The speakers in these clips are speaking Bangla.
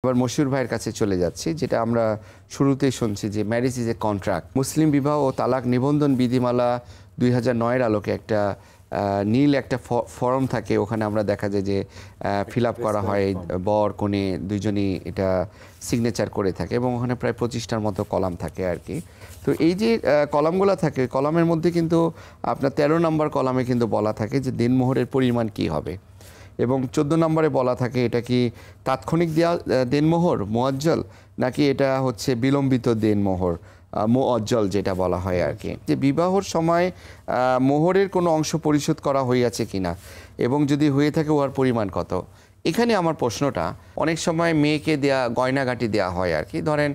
এবার মশিউর ভাইয়ের কাছে চলে যাচ্ছি, যেটা আমরা শুরুতেই শুনছি যে ম্যারেজ ইজ এ কন্ট্রাক্ট। মুসলিম বিবাহ ও তালাক নিবন্ধন বিধিমালা 2009-এর আলোকে একটা নীল একটা ফর্ম থাকে, ওখানে আমরা দেখা যায় যে ফিল আপ করা হয়, বর কনে দুইজনই এটা সিগনেচার করে থাকে এবং ওখানে প্রায় 25টার মতো কলাম থাকে আর কি। তো এই যে কলামগুলো থাকে, কলামের মধ্যে কিন্তু আপনার 13 নম্বর কলামে কিন্তু বলা থাকে যে দিনমোহরের পরিমাণ কি হবে, এবং 14 নম্বরে বলা থাকে এটা কি তাৎক্ষণিক দেনমোহর মুআজ্জল নাকি এটা হচ্ছে বিলম্বিত দেনমোহর মুআজ্জল যেটা বলা হয় আর কি। যে বিবাহর সময় মোহরের কোনো অংশ পরিশোধ করা হইয়াছে কিনা এবং যদি হয়ে থাকে উহার পরিমাণ কত। এখানে আমার প্রশ্নটা, অনেক সময় মেয়েকে দেয়া গয়নাগাটি দেওয়া হয় আর কি, ধরেন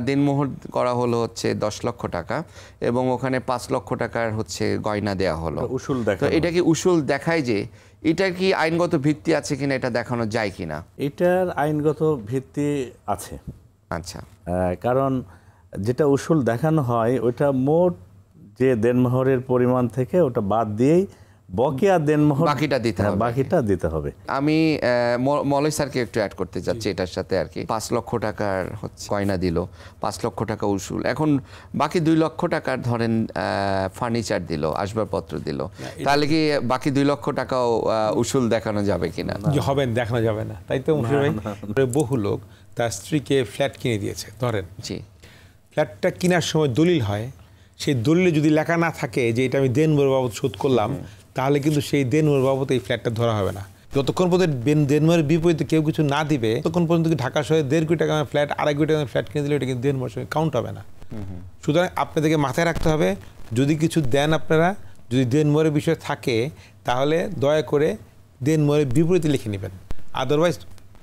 দিনমোহর করা হলো হচ্ছে 10 লক্ষ টাকা এবং ওখানে 5 লক্ষ টাকার হচ্ছে গয়না দেওয়া হলো, উসুল তো এটা কি উসুল দেখায় যে এটার কি আইনগত ভিত্তি আছে কিনা, এটা দেখানো যায় কিনা? এটার আইনগত ভিত্তি আছে। আচ্ছা, কারণ যেটা উসুল দেখানো হয় ওটা মোট যে দেনমোহরের পরিমাণ থেকে ওটা বাদ দিয়েই বকেয়া দেনমোহর বাকিটা দিতে হবে। আমি মলয় স্যারকে একটু অ্যাড করতে চাচ্ছি এটার সাথে আর কি। 5 লক্ষ টাকার হচ্ছে গয়না দিল, 5 লক্ষ টাকা উসুল, এখন বাকি 2 লক্ষ টাকার ধরেন ফার্নিচার দিল, আসবাবপত্র দিল, তাহলে কি বাকি 2 লক্ষ টাকাও উসুল দেখানো যাবে কিনা? হবে, দেখানো যাবে না। তাই তো বহু লোক তার স্ত্রীকে ফ্ল্যাট কিনে দিয়েছে, ধরেন জি, ফ্ল্যাটটা কেনার সময় দলিল হয়, সেই দলিলে যদি লেখা না থাকে যে এটা আমি দেনমোহর বাবদ শোধ করলাম, তাহলে কিন্তু সেই দেনমোহর বাবদ এই ফ্ল্যাটটা ধরা হবে না। যতক্ষণ পর্যন্ত দেনমোহরের বিপরীতে কেউ কিছু না দিবে, ততক্ষণ পর্যন্ত ঢাকা শহরে 1.5 কোটি টাকা ফ্ল্যাট, 2.5 কোটি টাকা ফ্ল্যাট কিনে দিলে এটা কিন্তু দেনমোহর সঙ্গে কাউন্ট হবে না। সুতরাং আপনাদেরকে মাথায় রাখতে হবে, যদি কিছু দেন আপনারা, যদি দেনমোহরের বিষয় থাকে তাহলে দয়া করে দেনমোহরের বিপরীতে লিখে নেবেন, আদারওয়াইজ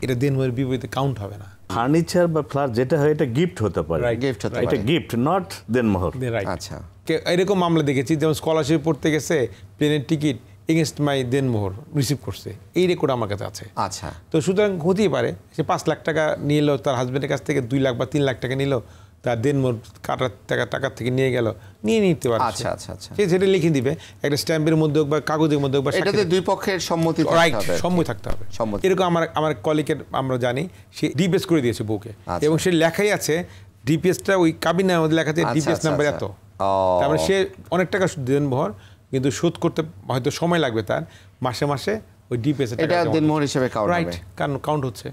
এটা দেনমোহরের বিপরীতে কাউন্ট হবে না। ফার্নিচার বা ফ্ল্যাট যেটা হয় এটা গিফট হতে পারে, এটা গিফট নট দেনমোহর। আচ্ছা, এরকম মামলা দেখেছি, যেমন স্কলারশিপ পড়তে গেছে, প্লেনের টিকিট এগেনস্ট মাই দেনমোহর রিসিভ করছে, এই রেকর্ড আমার কাছে আছে। আচ্ছা, তো সুতরাং হতেই পারে সে 5 লাখ টাকা নিল তার হাজব্যান্ডের কাছ থেকে, 2 লাখ বা 3 লাখ টাকা নিল, তার দেনমোহর কাটার টাকার থেকে নিয়ে গেল, নিয়ে নিতে পারে। আচ্ছা আচ্ছা আচ্ছা, সে সেটা লিখে দিবে একটা স্ট্যাম্পের মধ্যে হোক বা কাগজের মধ্যে হোক, বা এটাতে দুই পক্ষের সম্মতি থাকতে হবে। এরকম আমার কলিগের আমরা জানি, সে ডিপিএস করে দিয়েছে বউকে, এবং সে লেখাই আছে ডিপিএসটা ওই কাবিনের মধ্যে লেখা আছে ডিপিএস নাম্বার এত, তারপরে সে অনেক টাকা দেনমোহর, কিন্তু শোধ করতে হয়তো সময় লাগবে তার, মাসে মাসে ওই ডিপিএস এটা দেনমোহর হিসেবে কাউন্ট কাউন্ট হচ্ছে।